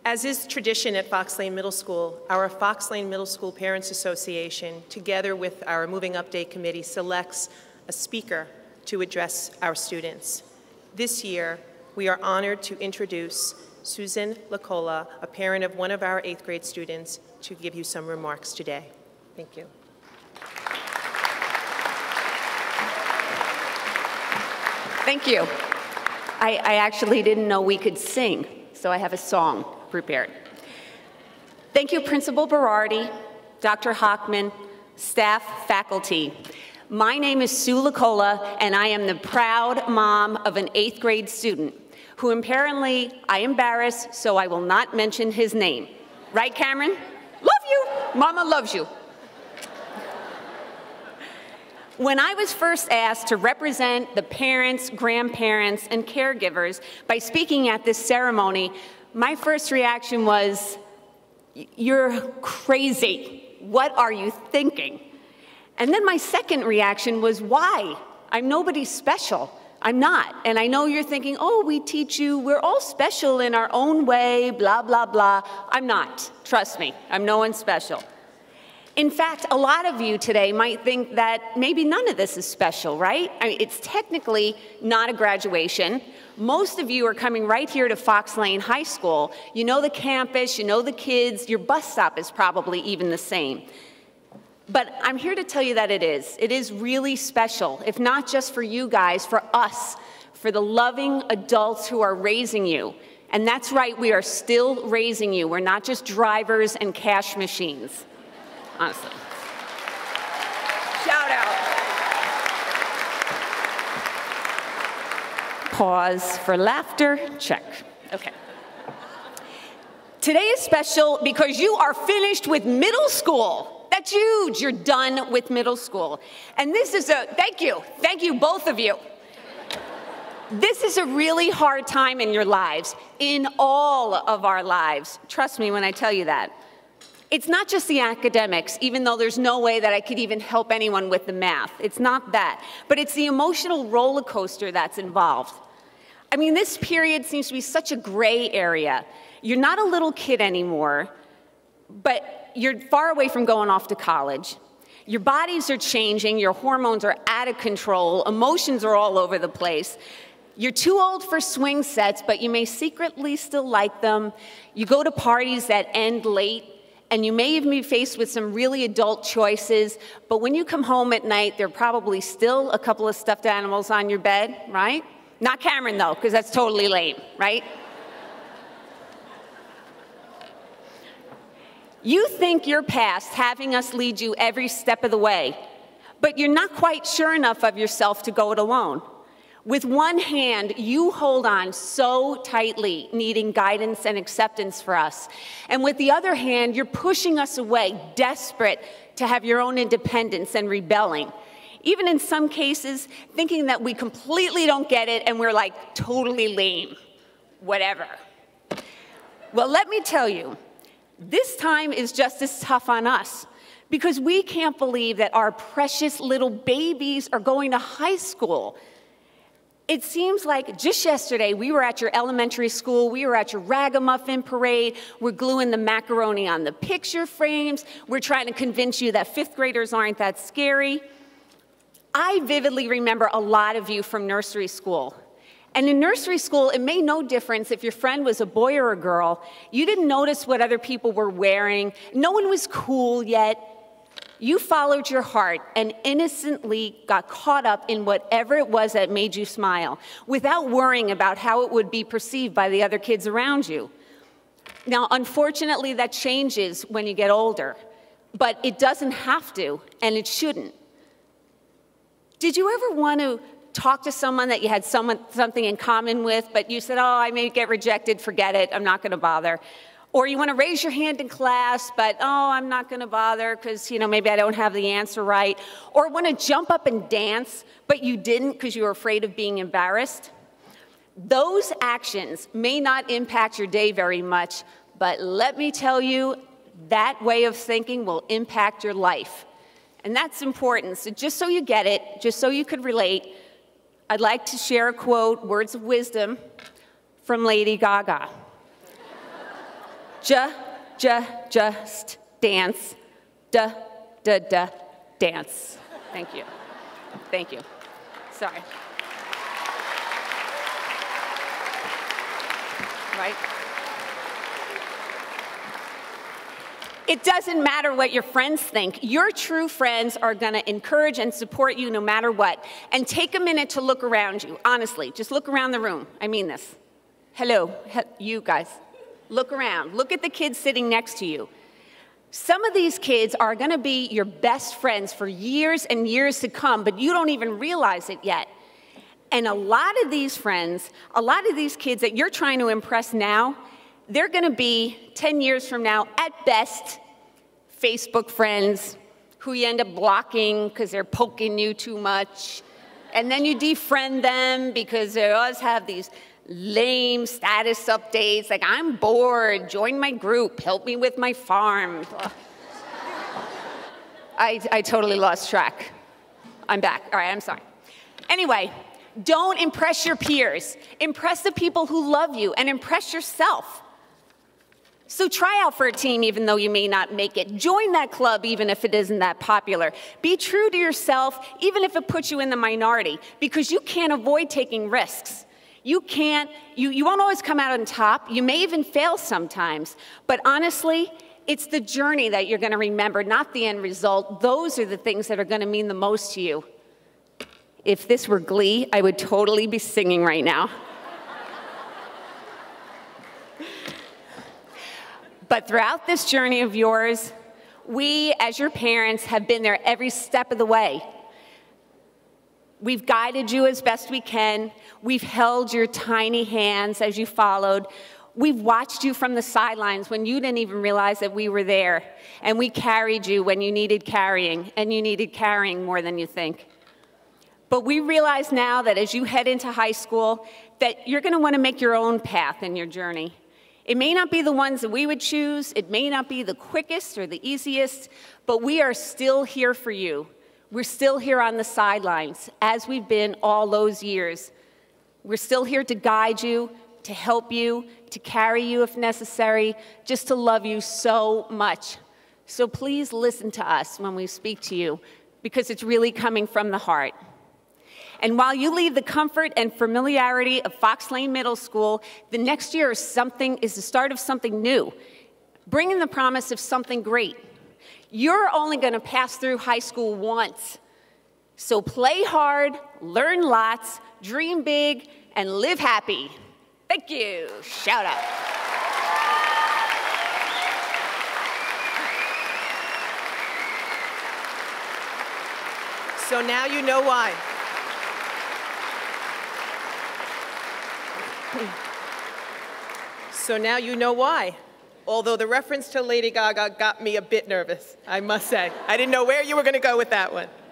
As is tradition at Fox Lane Middle School, our Fox Lane Middle School Parents Association, together with our Moving Update Committee, selects a speaker to address our students. This year, we are honored to introduce Susan LaColla's, a parent of one of our 8th grade students, to give you some remarks today. Thank you. Thank you. I actually didn't know we could sing, so I have a song prepared. Thank you, Principal Berardi, Dr. Hockman, staff, faculty. My name is Sue LaColla, and I am the proud mom of an 8th grade student who apparently I embarrass, so I will not mention his name. Right, Cameron? Love you. Mama loves you. When I was first asked to represent the parents, grandparents, and caregivers by speaking at this ceremony, my first reaction was, "You're crazy. What are you thinking?" And then my second reaction was, "Why? I'm nobody special. I'm not." And I know you're thinking, "Oh, we teach you, we're all special in our own way, blah, blah, blah." I'm not. Trust me, I'm no one special. In fact, a lot of you today might think that maybe none of this is special, right? I mean, it's technically not a graduation. Most of you are coming right here to Fox Lane High School. You know the campus, you know the kids, your bus stop is probably even the same. But I'm here to tell you that it is. It is really special, if not just for you guys, for us, for the loving adults who are raising you. And that's right, we are still raising you. We're not just drivers and cash machines. Honestly. Shout out. Pause for laughter. Check. Okay. Today is special because you are finished with middle school. That's huge. You're done with middle school. And this is thank you, both of you. This is a really hard time in your lives, in all of our lives. Trust me when I tell you that. It's not just the academics, even though there's no way that I could even help anyone with the math. It's not that. But it's the emotional roller coaster that's involved. I mean, this period seems to be such a gray area. You're not a little kid anymore, but you're far away from going off to college. Your bodies are changing, your hormones are out of control, emotions are all over the place. You're too old for swing sets, but you may secretly still like them. You go to parties that end late, and you may even be faced with some really adult choices, but when you come home at night, there are probably still a couple of stuffed animals on your bed, right? Not Cameron, though, because that's totally lame, right? You think you're past having us lead you every step of the way, but you're not quite sure enough of yourself to go it alone. With one hand, you hold on so tightly, needing guidance and acceptance for us. And with the other hand, you're pushing us away, desperate to have your own independence and rebelling. Even in some cases, thinking that we completely don't get it and we're like totally lame, whatever. Well, let me tell you, this time is just as tough on us because we can't believe that our precious little babies are going to high school. It seems like just yesterday we were at your elementary school, we were at your ragamuffin parade, we're gluing the macaroni on the picture frames, we're trying to convince you that 5th graders aren't that scary. I vividly remember a lot of you from nursery school. And in nursery school, it made no difference if your friend was a boy or a girl. You didn't notice what other people were wearing. No one was cool yet. You followed your heart and innocently got caught up in whatever it was that made you smile, without worrying about how it would be perceived by the other kids around you. Now, unfortunately, that changes when you get older, but it doesn't have to, and it shouldn't. Did you ever want to talk to someone that you had something in common with, but you said, "Oh, I may get rejected, forget it, I'm not going to bother"? Or you want to raise your hand in class, but, "Oh, I'm not going to bother because, maybe I don't have the answer right." Or want to jump up and dance, but you didn't because you were afraid of being embarrassed? Those actions may not impact your day very much, but let me tell you, that way of thinking will impact your life. And that's important. So just so you get it, just so you could relate, I'd like to share a quote, words of wisdom, from Lady Gaga. Just dance. Dance. Thank you. Thank you. Sorry. Right? It doesn't matter what your friends think. Your true friends are going to encourage and support you no matter what. And take a minute to look around you. Honestly, just look around the room. I mean this. Hello, you guys. Look around. Look at the kids sitting next to you. Some of these kids are going to be your best friends for years and years to come, but you don't even realize it yet. And a lot of these friends, a lot of these kids that you're trying to impress now, they're going to be 10 years from now, at best, Facebook friends who you end up blocking because they're poking you too much. And then you defriend them because they always have these lame status updates like, I'm bored, join my group, help me with my farm. I totally lost track. I'm back. All right, I'm sorry. Anyway, don't impress your peers. Impress the people who love you and impress yourself. So try out for a team even though you may not make it. Join that club even if it isn't that popular. Be true to yourself even if it puts you in the minority, because you can't avoid taking risks. You won't always come out on top. You may even fail sometimes. But honestly, it's the journey that you're going to remember, not the end result. Those are the things that are going to mean the most to you. If this were Glee, I would totally be singing right now. But throughout this journey of yours, we, as your parents, have been there every step of the way. We've guided you as best we can. We've held your tiny hands as you followed. We've watched you from the sidelines when you didn't even realize that we were there. And we carried you when you needed carrying, and you needed carrying more than you think. But we realize now that as you head into high school, that you're going to want to make your own path in your journey. It may not be the ones that we would choose. It may not be the quickest or the easiest, but we are still here for you. We're still here on the sidelines, as we've been all those years. We're still here to guide you, to help you, to carry you if necessary, just to love you so much. So please listen to us when we speak to you, because it's really coming from the heart. And while you leave the comfort and familiarity of Fox Lane Middle School, the next year is the start of something new, bringing the promise of something great. You're only going to pass through high school once. So play hard, learn lots, dream big, and live happy. Thank you. Shout out. So now you know why. So now you know why. Although the reference to Lady Gaga got me a bit nervous, I must say. I didn't know where you were going to go with that one.